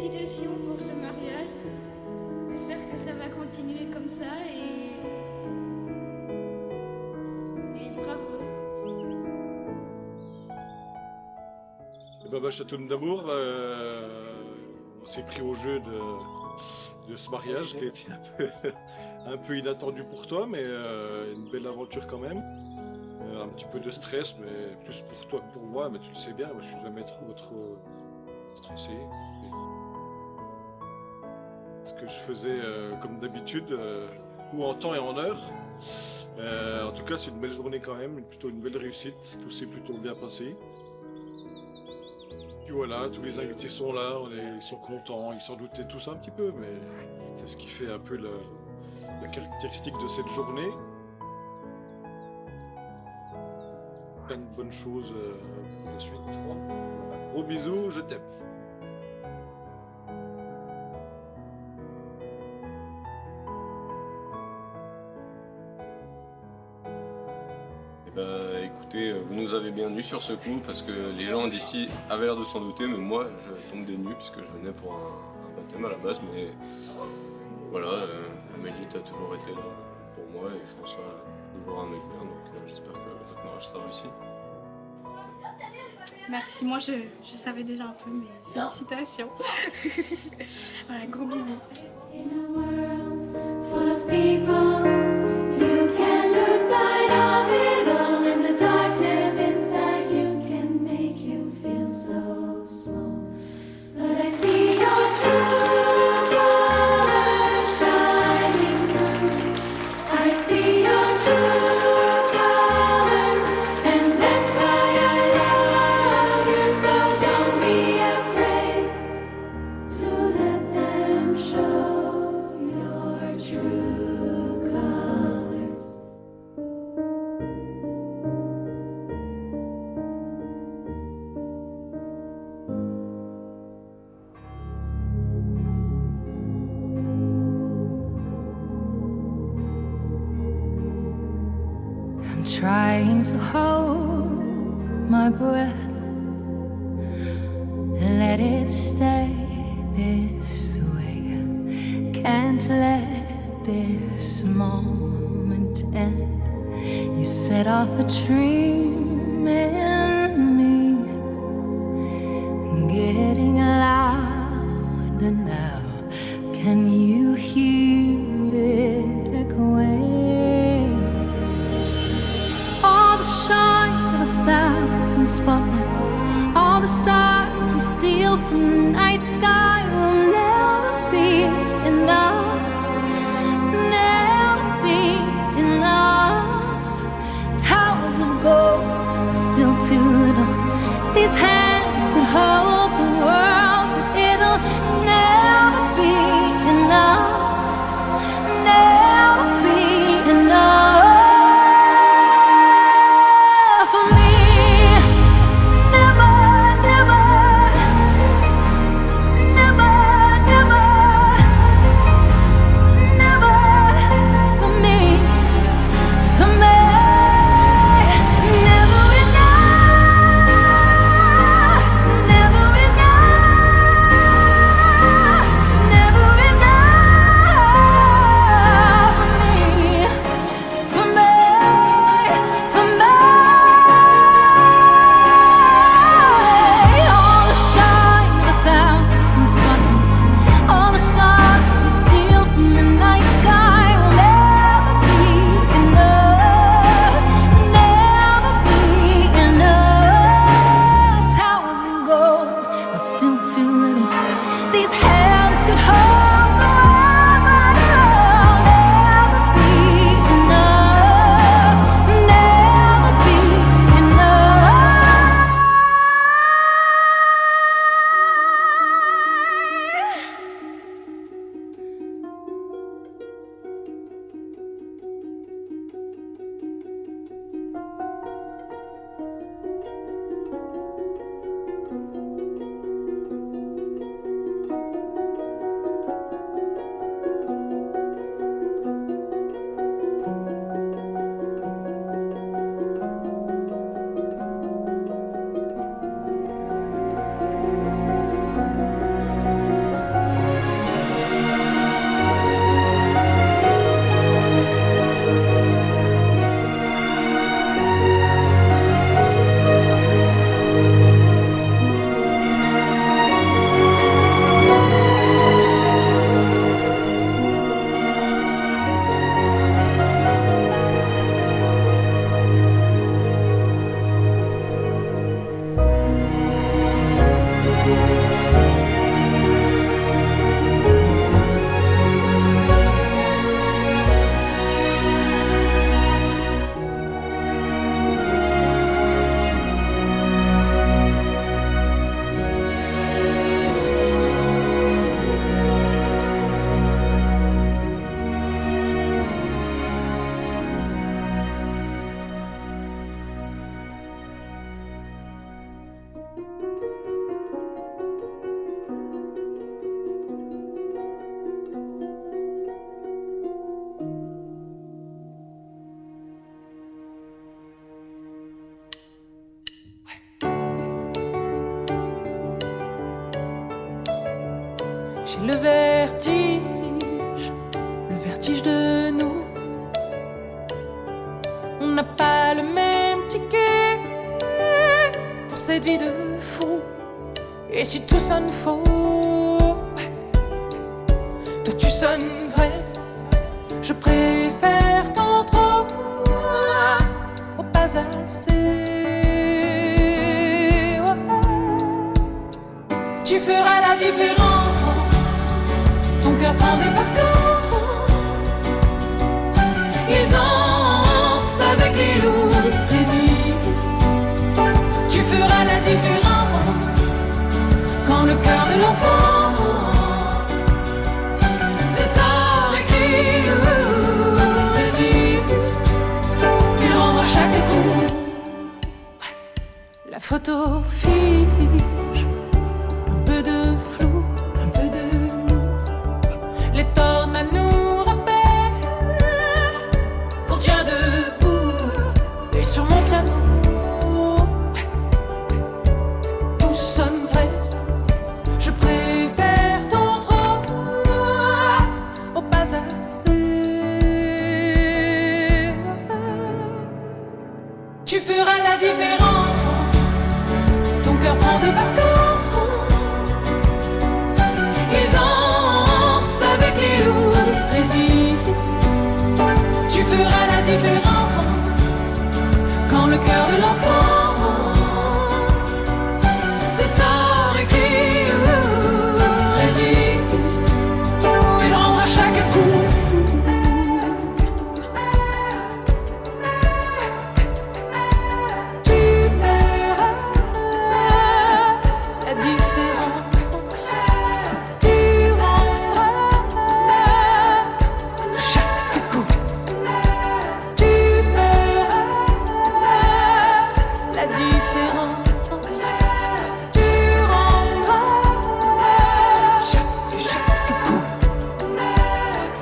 félicitations pour ce mariage. J'espère que ça va continuer comme ça et bravo. Baba Château d'Amour, on s'est pris au jeu de ce mariage qui a été un peu inattendu pour toi, mais une belle aventure quand même. Un petit peu de stress, mais plus pour toi que pour moi, mais tu le sais bien, moi, je suis jamais trop stressé. Ce que je faisais comme d'habitude, tout en temps et en heure. En tout cas, c'est une belle journée quand même, plutôt une belle réussite, tout s'est plutôt bien passé. Puis voilà, tous les invités sont là, ils sont contents, ils s'en doutaient tous un petit peu, mais c'est ce qui fait un peu la caractéristique de cette journée. Plein de bonnes choses pour la suite. Gros bisous, je t'aime. Écoutez, vous nous avez bien nus sur ce coup parce que les gens d'ici avaient l'air de s'en douter, mais moi je tombe des nues puisque je venais pour un baptême à la base, mais voilà, Amélie t'as toujours été là pour moi et François toujours un mec bien, donc j'espère que notre mariage sera réussi. Merci, moi je savais déjà un peu, mais félicitations. Voilà, gros bisous. In a world full of people, you can lose sight of it all, and the darkness inside you can make you feel so small. But I see your true colors shining through. I see your true colors, and that's why I love you. So don't be afraid to let them show your true colors. I'm trying to hold my breath, let it stay this way. Can't let this moment end. You set off a dream in me, getting louder now. Can you hear it echoing? All the shine of 1,000 spotlights, all the stars we steal from the night sky will never be enough, never be enough. Towers of gold are still too little. These hands could hold the world, but it'll never be enough, never be enough. Never J'ai le vertige de nous. On n'a pas le même ticket pour cette vie de fou. Et si tout sonne faux, toi tu sonnes vrai. Je préfère tant trop au pas assez. Tu feras la différence. Ton cœur prend des vacances. Il danse avec les loups, résiste. Tu feras la différence. Quand le cœur de l'enfant c'est tard écrit, résiste. Il rend à chaque coup. La photo fige. Un peu de flou, un peu de nous. Les tornades nous rappellent qu'on tient debout. Et sur mon piano tout sonne vrai. Je préfère ton trop au pas assez. Tu feras la différence. Ton cœur prend des vacances. Il danse avec les loups, résiste. Tu feras la différence. Quand le cœur de l'enfant c'est tard écrit, résiste. Il rend à chaque coup. Tu verras la différence. Tu rendras chaque coup. Tu verras la différence. Tu rendras chaque coup.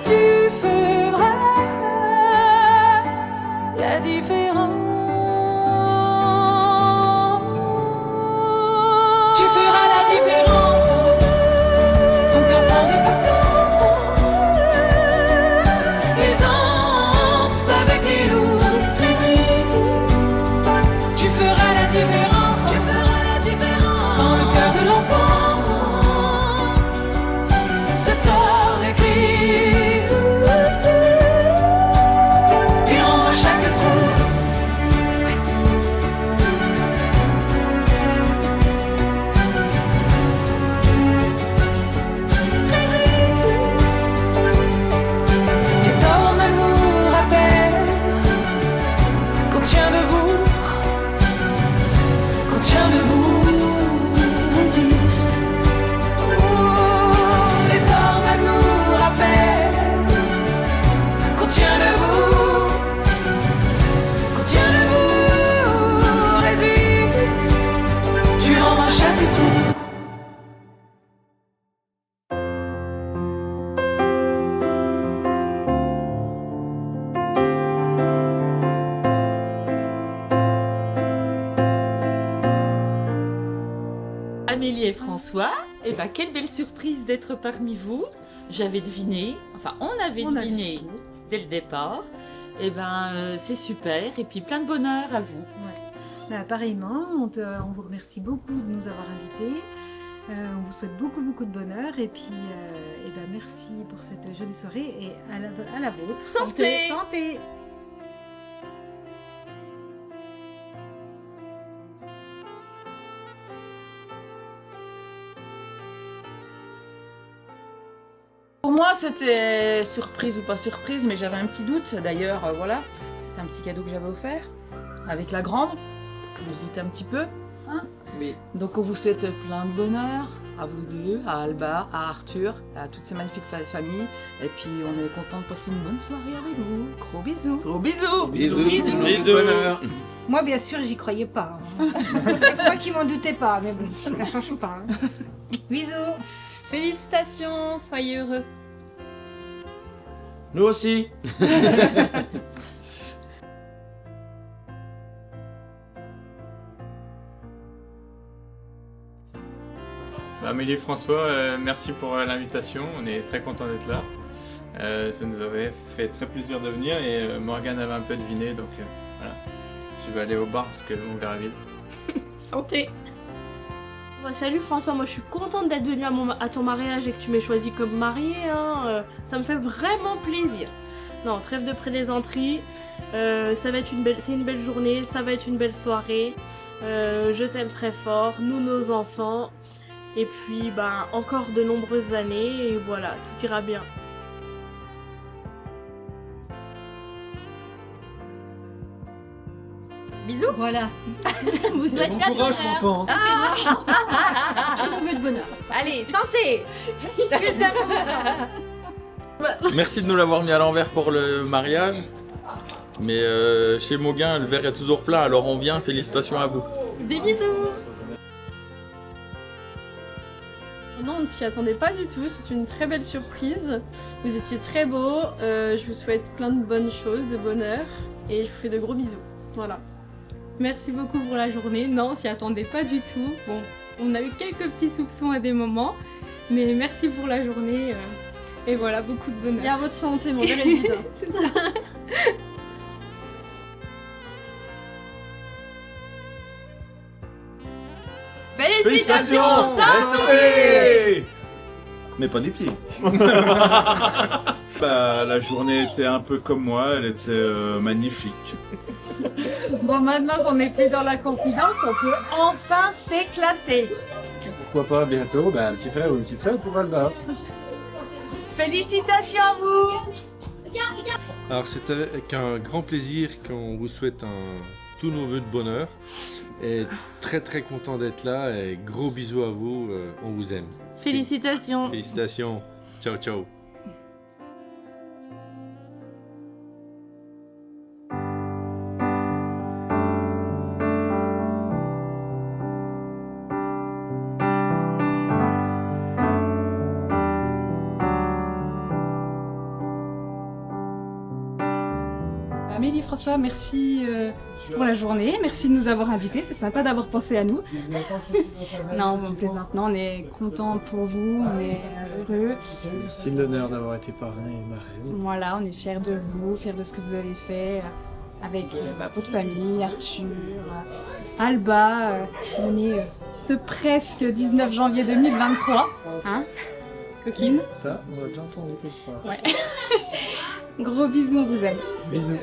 Tu feras la différence. Tu feras la différence. Ton cœur prend des vacances. Il danse avec les loups, résiste. Tu feras la différence. Tu feras la différence. Quand le cœur de l'enfant c'est tard écrit. Il rend à chaque coup. Les tornades nous rappellent qu'on tient debout, qu'on tient debout, résiste. Les tornades nous rappellent qu'on tient debout, qu'on tient debout, résiste. Tu rends à chaque coup. Amélie et François, et ben quelle belle surprise d'être parmi vous. J'avais deviné, enfin on avait deviné dès le départ. Et ben c'est super et puis plein de bonheur à vous. Bah, pareillement, on vous remercie beaucoup de nous avoir invités. On vous souhaite beaucoup de bonheur et puis et ben, merci pour cette jolie soirée et à la vôtre. Santé. Santé. Pour moi, c'était surprise ou pas surprise, mais j'avais un petit doute. D'ailleurs, voilà, c'était un petit cadeau que j'avais offert avec la grande. On se doutait un petit peu. Hein, Oui. donc, on vous souhaite plein de bonheur à vous deux, à Alba, à Arthur, à toutes ces magnifiques familles. Et puis, on est content de passer une bonne soirée avec vous. Gros bisous. Gros bisous. Bonheur. Moi, bien sûr, j'y croyais pas. Moi qui m'en doutais pas, mais bon, ça change pas. Hein. Bisous. Félicitations, soyez heureux. Nous aussi. Amélie et François, merci pour l'invitation, on est très contents d'être là. Ça nous avait fait très plaisir de venir et Morgane avait un peu deviné, donc voilà. Je vais aller au bar parce que mon verre est vide. Santé. Salut François, moi je suis contente d'être venue à ton mariage et que tu m'aies choisi comme mariée, hein. Ça me fait vraiment plaisir. Non, trêve de plaisanterie, ça va être c'est une belle journée, ça va être une belle soirée. Je t'aime très fort, nous nos enfants, et puis ben, encore de nombreuses années, et voilà, tout ira bien. Bisous. Voilà. Vous souhaitez Bon plein de courage, bonheur. enfant. Tous nos vœux de bonheur. Allez, santé. Que d'amour. Merci de nous l'avoir mis à l'envers pour le mariage. Mais chez Mauguin, le verre est toujours plein, alors on vient, félicitations à vous. Des bisous. Non, on ne s'y attendait pas du tout, c'est une très belle surprise. Vous étiez très beaux, je vous souhaite plein de bonnes choses, de bonheur, et je vous fais de gros bisous. Voilà. Merci beaucoup pour la journée. Non, on s'y attendait pas du tout. Bon, on a eu quelques petits soupçons à des moments, mais merci pour la journée. Et voilà, beaucoup de bonheur. Et à votre santé, mon verre est vide. C'est ça. Félicitations, santé. Mais pas du pied. Bah, la journée était un peu comme moi, elle était magnifique. Bon, maintenant qu'on n'est plus dans la confidence, on peut enfin s'éclater. Pourquoi pas bientôt un petit frère ou une petite sœur pour Alba. Félicitations à vous. Alors c'est avec un grand plaisir qu'on vous souhaite tous nos vœux de bonheur. Et très très content d'être là et gros bisous à vous, on vous aime. Félicitations. Félicitations. Ciao ciao. Amélie, François, merci pour la journée, merci de nous avoir invités, c'est sympa d'avoir pensé à nous. Non, on plaisante, non, on est content pour vous, on est heureux. Merci de l'honneur d'avoir été parrain et marraine. Voilà, on est fiers de vous, fiers de ce que vous avez fait avec votre famille, Arthur, Alba. On est ce presque 19 janvier 2023, hein, coquine. Ça, on a déjà entendu quelque part. Ouais. Gros bisous, on vous aime. Bisous.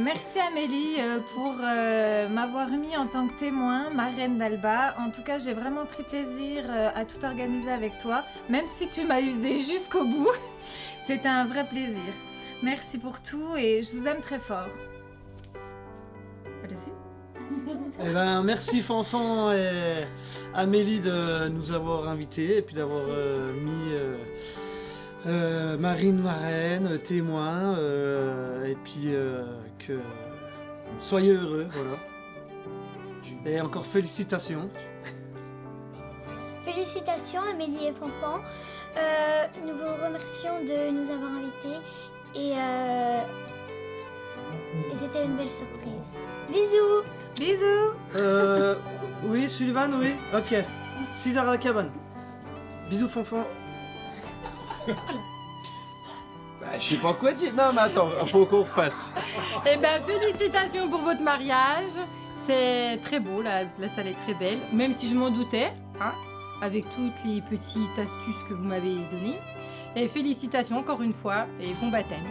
Merci Amélie pour m'avoir mis en tant que témoin, marraine d'Alba. En tout cas, j'ai vraiment pris plaisir à tout organiser avec toi, même si tu m'as usé jusqu'au bout. C'était un vrai plaisir. Merci pour tout et je vous aime très fort. Eh ben, merci Fanfan et Amélie de nous avoir invités et puis d'avoir mis Marine marraine, témoin, et puis que soyez heureux, voilà. Et encore félicitations. Félicitations Amélie et Fanfan. Nous vous remercions de nous avoir invités et c'était une belle surprise. Bisous. Bisous. Oui, Sullivan, oui. Ok. 6h à la cabane. Bisous, Fanfan. Je sais pas quoi dire. Non, mais attends, faut qu'on refasse. Eh ben, félicitations pour votre mariage. C'est très beau, la salle est très belle, même si je m'en doutais, hein, avec toutes les petites astuces que vous m'avez données. Et félicitations encore une fois et bon baptême.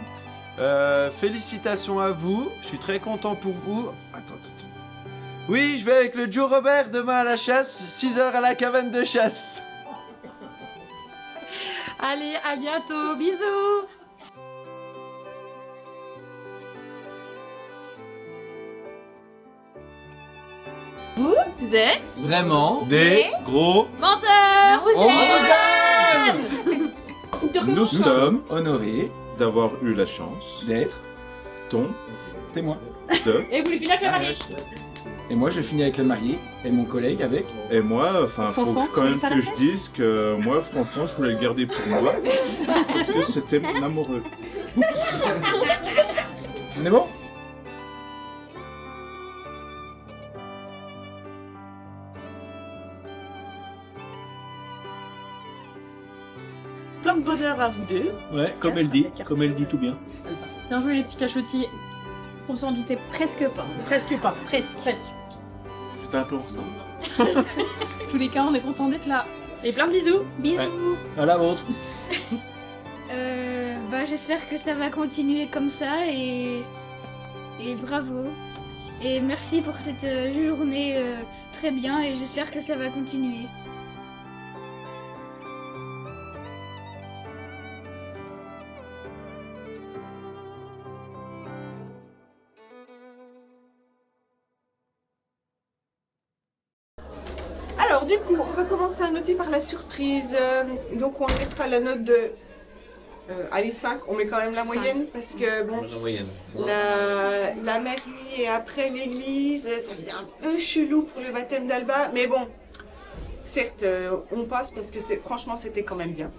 Félicitations à vous. Je suis très content pour vous. Attends. Oui, je vais avec le Joe Robert demain à la chasse, 6h à la cabane de chasse. Allez, à bientôt, bisous. Vous êtes Vraiment des gros menteurs. Nous sommes honorés d'avoir eu la chance d'être ton témoin de Et vous lui filez avec la mariée. Et moi, je finis avec le marié et mon collègue avec. Et moi, enfin, faut Fanfan, quand même faire que la je fête dise que moi, franchement, je voulais le garder pour moi. Parce que c'était mon amoureux. On est bon? Plein de bonheur à vous deux. Ouais, comme elle dit tout bien. Bien joué les petits cachotis. On s'en doutait presque pas. Presque pas. Presque. J'étais un peu en retard. Tous les cas, on est contents d'être là. Et plein de bisous. Bisous. Ouais. À la vôtre. J'espère que ça va continuer comme ça et bravo. Et merci pour cette journée très bien et j'espère que ça va continuer. Alors du coup, on va commencer à noter par la surprise. Donc on mettra la note de... allez 5, on met quand même la moyenne parce que bon, La moyenne. la mairie et après l'église, ça faisait un peu chelou pour le baptême d'Alba, mais bon, certes, on passe parce que franchement c'était quand même bien.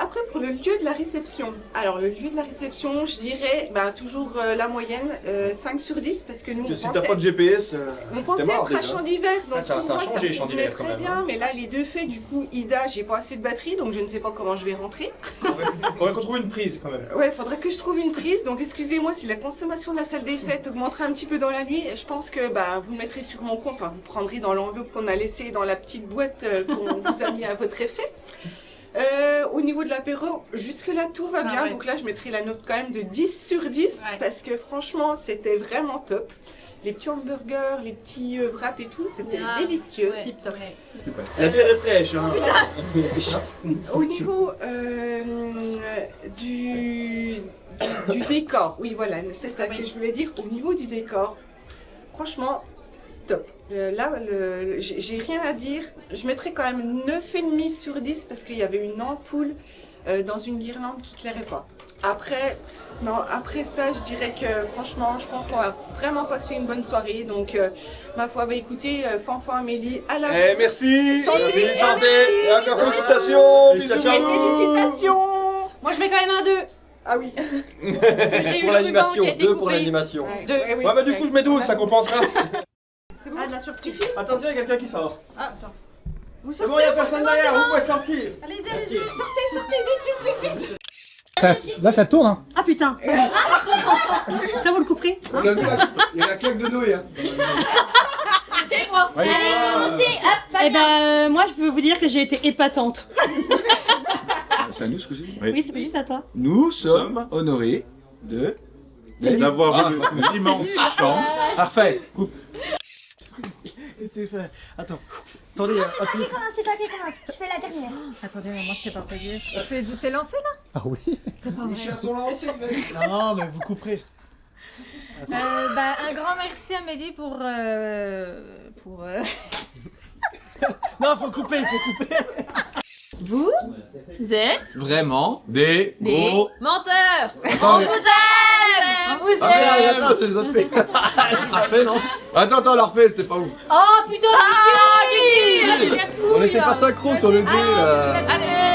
Après pour le lieu de la réception, alors le lieu de la réception, je dirais toujours la moyenne, 5 sur 10 parce que nous Que on si pensait... t'as pas de GPS, On pensait t'es mort être à déjà. Champ d'Hiver, donc Ça pour a moi changé, Champ ça d'Hiver, convenait quand très même, bien, hein. mais là les deux faits, du coup, Ida, j'ai pas assez de batterie, donc je ne sais pas comment je vais rentrer. Faudrait qu'on trouve une prise quand même. Ouais, faudrait que je trouve une prise, donc excusez-moi si la consommation de la salle des fêtes augmentera un petit peu dans la nuit, je pense que vous le mettrez sur mon compte, enfin vous prendrez dans l'enveloppe qu'on a laissée dans la petite boîte qu'on vous a mis à votre effet. Au niveau de l'apéro, jusque-là tout va bien, donc là je mettrai la note quand même de 10 sur 10 parce que franchement c'était vraiment top. Les petits hamburgers, les petits wraps et tout, c'était délicieux. Tip-top. Super. La bière est fraîche, hein. Au niveau du décor, oui voilà, c'est ça que je voulais dire. Au niveau du décor, franchement, top. Là, j'ai rien à dire. Je mettrais quand même 9,5 sur 10 parce qu'il y avait une ampoule dans une guirlande qui éclairait pas. Après ça, je dirais que franchement, je pense qu'on va vraiment passer une bonne soirée. Donc, ma foi, écoutez, Fanfan, Amélie, à la merci. Santé, Merci, santé. merci. Et encore félicitations. Félicitations à vous. Félicitations. Moi je mets quand même un 2. Ah oui. Parce que j'ai eu le ruban qui a été 2 coupé. pour l'animation. Deux. Ouais, du coup, je mets 12, ça compensera. C'est bon. Ah, de la surprise. Attention, il y a quelqu'un qui sort. Ah, attends. Vous C'est bon, il n'y a personne derrière, vous pouvez sortir. Allez-y, Merci. allez-y. Sortez, vite. Là, ça tourne, hein. Ah putain. Ça vous le couperez. On a vu il y a la claque de Noé. Hein. Allez, commencez. Hop, Moi je veux vous dire que j'ai été épatante. C'est à nous ce coup-ci. Oui, c'est juste à toi. Nous sommes honorés d'avoir une immense chance. Parfait. Coupe. Attends. Attendez, c'est toi qui commence. Je fais la dernière. Attendez, maman, je sais pas payer. C'est lancé là? Ah oui. C'est pas vrai. sont lancés, Non, mais vous couperez. Un grand merci Amélie pour Non, faut couper. Vous êtes Vraiment des gros menteurs. Attends, On vous aime. On vous Ah merde, attends, je les ai fait. Ça fait non. Attends, on l'a refait, c'était pas ouf. Oh putain, On était pas synchro sur le dé là. Allez,